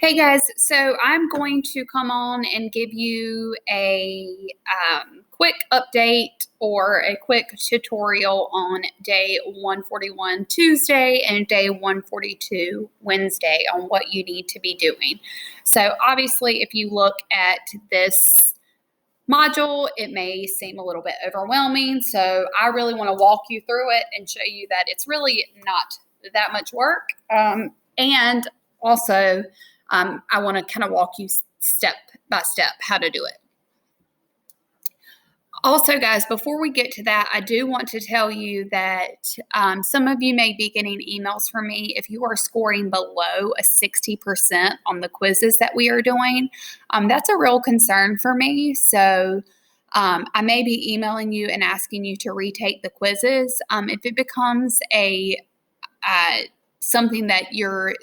Hey guys, so I'm going to come on and give you a quick update or a quick tutorial on day 141 Tuesday and day 142 Wednesday on what you need to be doing. So obviously, if you look at this module, it may seem a little bit overwhelming. So I really want to walk you through it and show you that it's really not that much work. And also, I want to kind of walk you step by step how to do it. Also, guys, before we get to that, I do want to tell you that some of you may be getting emails from me if you are scoring below a 60% on the quizzes that we are doing. That's a real concern for me. So I may be emailing you and asking you to retake the quizzes. If it becomes something that you're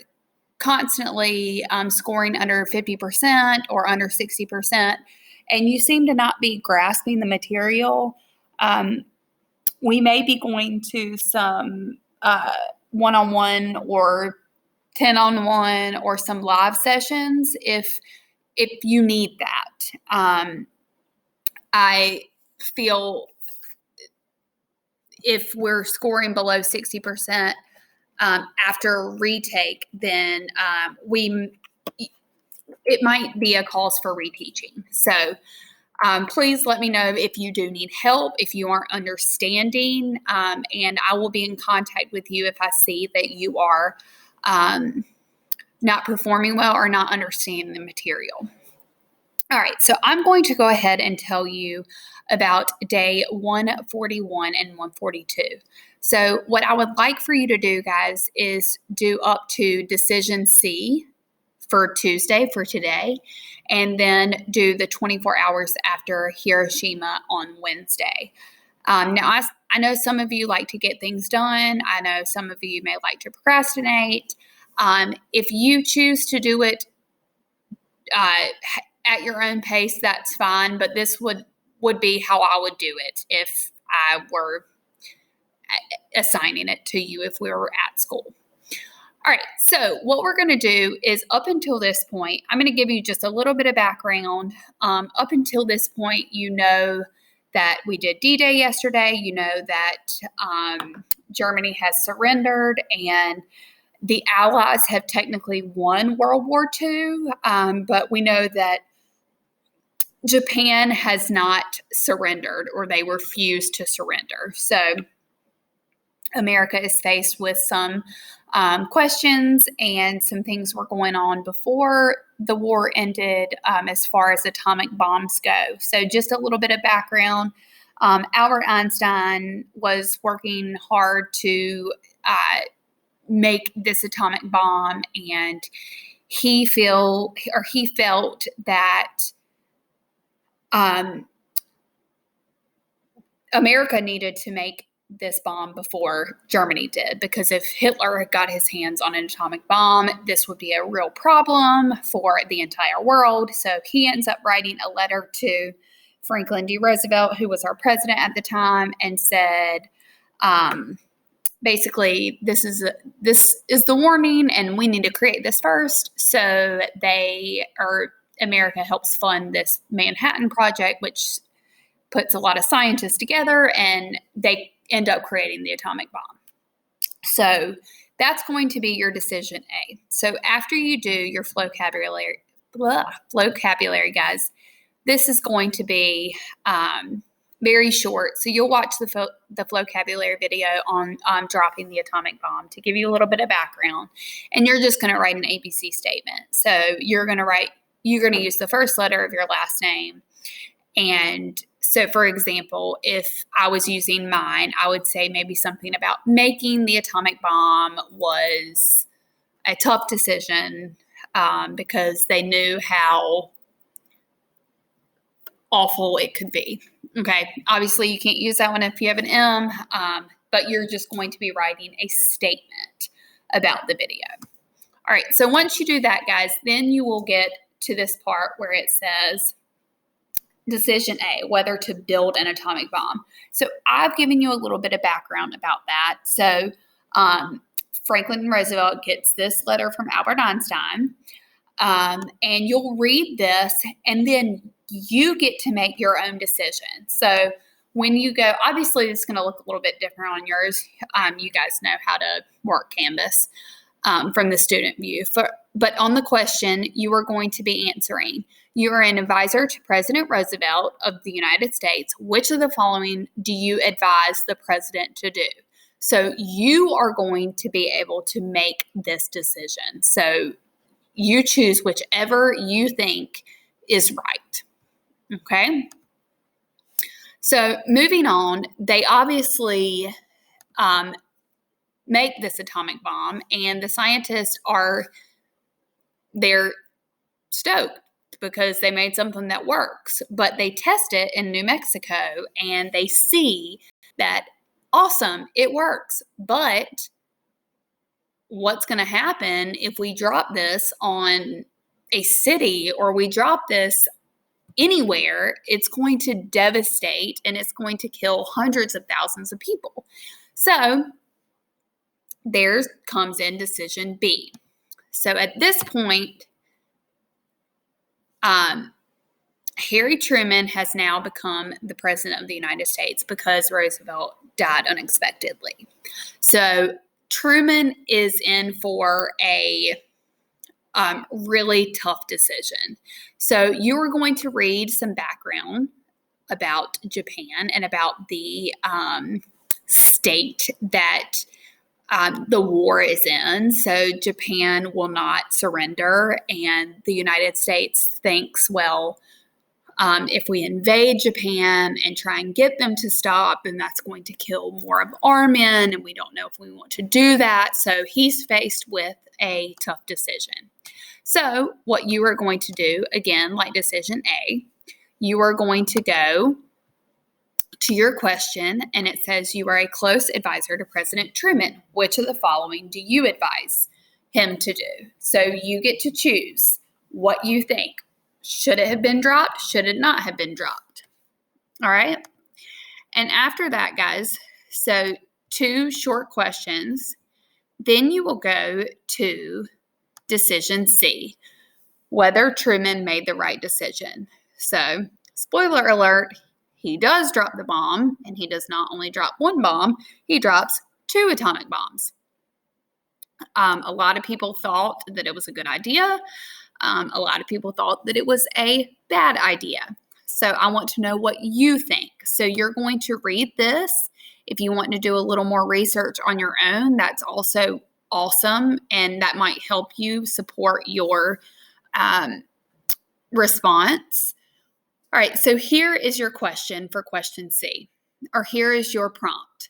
constantly scoring under 50% or under 60%, and you seem to not be grasping the material, we may be going to some one-on-one or 10-on-1 or some live sessions if you need that. I feel if we're scoring below 60%, after retake, then it might be a cause for reteaching. So please let me know if you do need help, if you aren't understanding, and I will be in contact with you if I see that you are not performing well or not understanding the material. All right, so I'm going to go ahead and tell you about day 141 and 142. So what I would like for you to do, guys, is do up to decision C for Tuesday, for today, and then do the 24 hours after Hiroshima on Wednesday. Now, I know some of you like to get things done. I know some of you may like to procrastinate. If you choose to do it at your own pace, that's fine, but this would be how I would do it if I were assigning it to you if we were at school. All right, so what we're going to do is up until this point, I'm going to give you just a little bit of background. Up until this point, you know that we did D-Day yesterday. You know that Germany has surrendered and the Allies have technically won World War II, but we know that Japan has not surrendered, or they refused to surrender. So America is faced with some questions, and some things were going on before the war ended as far as atomic bombs go. So just a little bit of background. Albert Einstein was working hard to make this atomic bomb, and he felt that America needed to make this bomb before Germany did, because if Hitler had got his hands on an atomic bomb, this would be a real problem for the entire world. So he ends up writing a letter to Franklin D. Roosevelt, who was our president at the time, and said, basically, this is the warning, and we need to create this first. So America helps fund this Manhattan Project, which puts a lot of scientists together, and they end up creating the atomic bomb. So that's going to be your decision A. So after you do your vocabulary, guys, this is going to be very short. So you'll watch the vocabulary video on dropping the atomic bomb to give you a little bit of background, and you're just going to write an ABC statement. So you're going to use the first letter of your last name. And so, for example, if I was using mine, I would say maybe something about making the atomic bomb was a tough decision because they knew how awful it could be. Okay, obviously you can't use that one if you have an M, but you're just going to be writing a statement about the video. All right, so once you do that, guys, then you will get to this part where it says, Decision A, whether to build an atomic bomb. So I've given you a little bit of background about that. So Franklin Roosevelt gets this letter from Albert Einstein. And you'll read this, and then you get to make your own decision. So when you go, obviously it's going to look a little bit different on yours. You guys know how to work Canvas from the student view. But on the question, you are going to be answering, you are an advisor to President Roosevelt of the United States. Which of the following do you advise the president to do? So you are going to be able to make this decision. So you choose whichever you think is right. Okay? So moving on, they obviously make this atomic bomb, and the scientists they're stoked because they made something that works. But they test it in New Mexico, and they see that, awesome, it works. But what's going to happen if we drop this on a city, or we drop this anywhere? It's going to devastate, and it's going to kill hundreds of thousands of people. So there comes in decision B. So at this point, Harry Truman has now become the president of the United States because Roosevelt died unexpectedly. So Truman is in for a really tough decision. So you are going to read some background about Japan and about the state that the war is in. So Japan will not surrender, and the United States thinks, well, if we invade Japan and try and get them to stop, then that's going to kill more of our men, and we don't know if we want to do that. So he's faced with a tough decision. So what you are going to do, again, like decision A, you are going to go to your question, and it says you are a close advisor to President Truman. Which of the following do you advise him to do? So you get to choose what you think. Should it have been dropped? Should it not have been dropped? All right. And after that, guys, so 2 short questions. Then you will go to decision C, whether Truman made the right decision. So, spoiler alert, he does drop the bomb, and he does not only drop one bomb, he drops 2 atomic bombs. A lot of people thought that it was a good idea. A lot of people thought that it was a bad idea. So I want to know what you think. So you're going to read this. If you want to do a little more research on your own, that's also awesome, and that might help you support your response. All right, so here is your question for question C, or here is your prompt.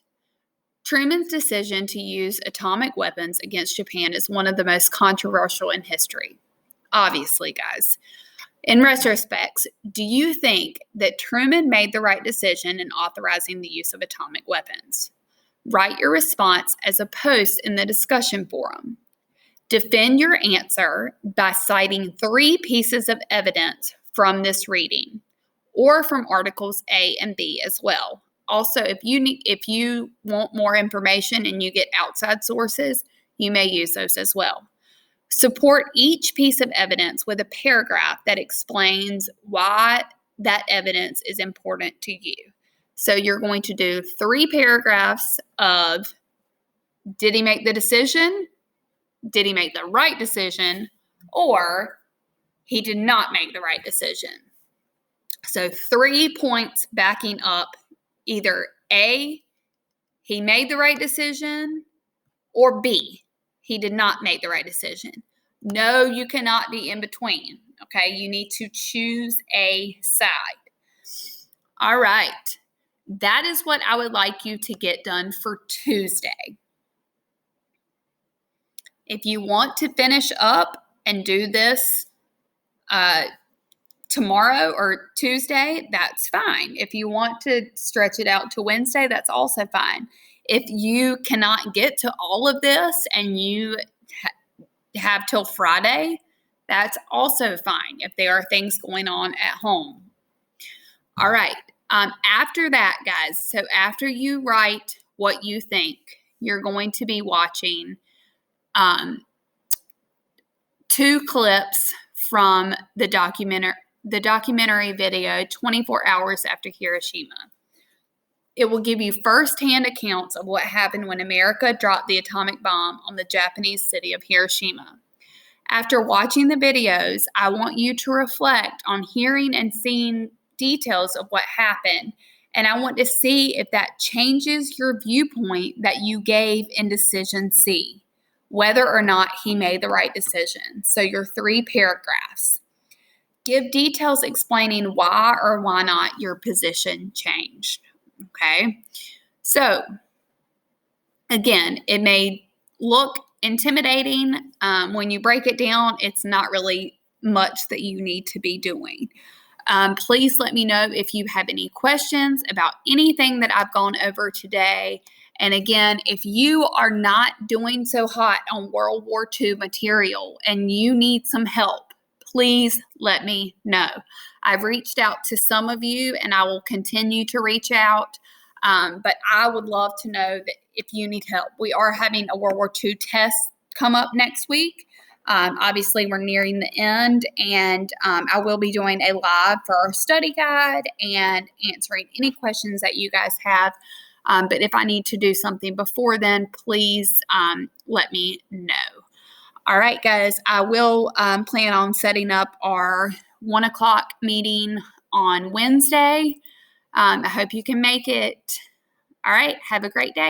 Truman's decision to use atomic weapons against Japan is one of the most controversial in history. Obviously, guys. In retrospect, do you think that Truman made the right decision in authorizing the use of atomic weapons? Write your response as a post in the discussion forum. Defend your answer by citing 3 pieces of evidence from this reading, or from articles A and B as well. Also, if you want more information and you get outside sources, you may use those as well. Support each piece of evidence with a paragraph that explains why that evidence is important to you. So you're going to do 3 paragraphs of, did he make the decision? Did he make the right decision? Or he did not make the right decision. So 3 points backing up either A, he made the right decision, or B, he did not make the right decision. No, you cannot be in between, okay? You need to choose a side. All right. That is what I would like you to get done for Tuesday. If you want to finish up and do this tomorrow or Tuesday, that's fine. If you want to stretch it out to Wednesday, that's also fine. If you cannot get to all of this and you have till Friday, that's also fine if there are things going on at home. All right. After that, guys, so after you write what you think, you're going to be watching 2 clips from the documentary video 24 hours after Hiroshima. It will give you firsthand accounts of what happened when America dropped the atomic bomb on the Japanese city of Hiroshima. After watching the videos, I want you to reflect on hearing and seeing details of what happened, and I want to see if that changes your viewpoint that you gave in decision C, whether or not he made the right decision. So your 3 paragraphs. Give details explaining why or why not your position changed. Okay? So, again, it may look intimidating. When you break it down, it's not really much that you need to be doing. Please let me know if you have any questions about anything that I've gone over today. And again, if you are not doing so hot on World War II material and you need some help, please let me know. I've reached out to some of you and I will continue to reach out. But I would love to know that if you need help. We are having a World War II test come up next week. Obviously, we're nearing the end, and I will be doing a live for our study guide and answering any questions that you guys have. But if I need to do something before then, please let me know. All right, guys, I will plan on setting up our 1 o'clock meeting on Wednesday. I hope you can make it. All right, have a great day.